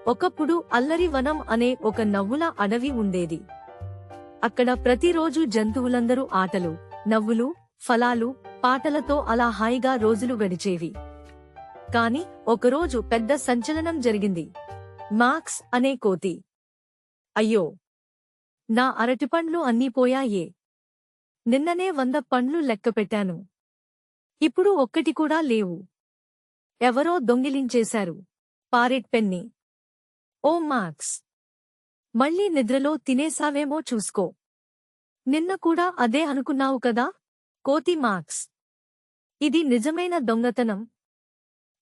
ఒకప్పుడు అల్లరి వనం అనే ఒక నవ్వుల అడవి ఉండేది. అక్కడ ప్రతిరోజు జంతువులందరూ ఆటలు, నవ్వులు, ఫలాలు, పాటలతో అలా హాయిగా రోజులు గడిచేవి. కాని ఒకరోజు పెద్ద సంచలనం జరిగింది. మాక్స్ అనే కోతి, అయ్యో, నా అరటిపండ్లు అన్నీ పోయాయే. నిన్ననే 100 పండ్లు లెక్కపెట్టాను. ఇప్పుడు ఒక్కటి కూడా లేవు. ఎవరో దొంగిలించేశారు. Parrot Penny. ఓ మాక్స్, మళ్ళీ నిద్రలో తినేసావేమో చూసుకో. నిన్న కూడా అదే అనుకున్నావు కదా. కోతి మాక్స్, ఇది నిజమైన దొంగతనం.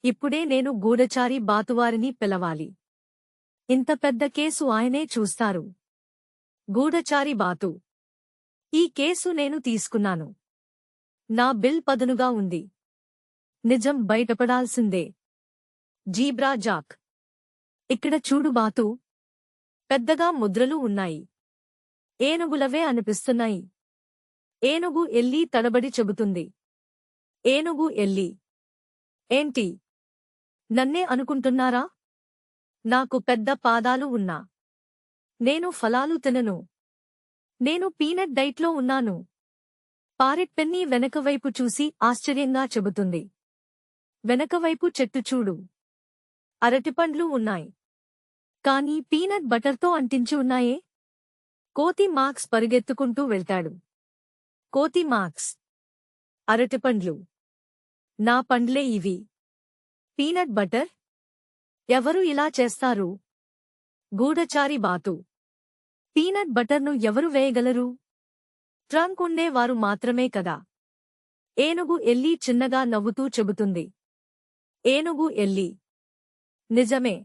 ఇప్పుడే నేను గూఢచారి బాతువారిని పిలవాలి. ఇంత పెద్ద కేసు ఆయనే చూస్తారు. గూఢచారి బాతు, ఈ కేసు నేను తీసుకున్నాను. నా బిల్ పదునుగా ఉంది. నిజం బయటపడాల్సిందే. జీబ్రా జాక్, ఇక్కడ చూడు బాతు, పెద్దగా ముద్రలు ఉన్నాయి. ఏనుగులవే అనిపిస్తున్నాయి. ఏనుగు ఎల్లీ తడబడి చెబుతుంది. ఏనుగు ఎల్లీ, ఏంటి, నన్నే అనుకుంటున్నారా? నాకు పెద్ద పాదాలు ఉన్నా. నేను ఫలాలు తినను. నేను పీనట్ డైట్లో ఉన్నాను. పారెట్ పెన్నీ వెనకవైపు చూసి ఆశ్చర్యంగా చెబుతుంది. వెనకవైపు చెట్టు చూడు. అరటిపండ్లు ఉన్నాయి. కానీ పీనట్ బటర్తో అంటించి ఉన్నాయే. కోతి మాక్స్ పరుగెత్తుకుంటూ వెళ్తాడు. కోతి మాక్స్, అరటిపండ్లు, నా పండ్లే ఇవి. Peanut butter? ఎవరు ఇలా చేస్తారు? గూఢచారి బాతు, పీనట్ బటర్ను ఎవరు వేయగలరు? ట్రంక్ ఉండే వారు మాత్రమే కదా. ఏనుగు ఎల్లీ చిన్నగా నవ్వుతూ చెబుతుంది. ఏనుగు ఎల్లీ, నిజమే.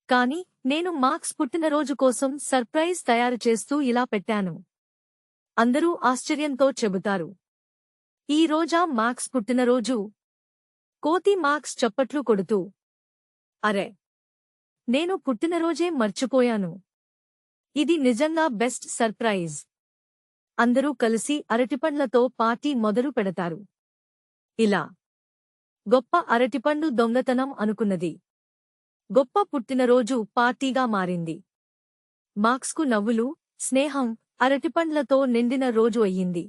కాని నేను మాక్స్ పుట్టినరోజు కోసం సర్ప్రైజ్ తయారు చేస్తూ ఇలా పెట్టాను. అందరూ ఆశ్చర్యంతో చెబుతారు. ఈ రోజా మాక్స్ పుట్టినరోజు? కోతి మాక్స్ చప్పట్లు కొడుతూ, అరే, నేను పుట్టినరోజే మర్చిపోయాను. ఇది నిజంగా బెస్ట్ సర్ప్రైజ్. అందరూ కలిసి అరటిపండ్లతో పార్టీ మొదలు పెడతారు. ఇలా గొప్ప అరటిపండు దొంగతనం అనుకున్నది గొప్ప పుట్టినరోజు పార్టీగా మారింది. మాక్స్కు నవ్వులు, స్నేహం, అరటిపండ్లతో నిండిన రోజు అయ్యింది.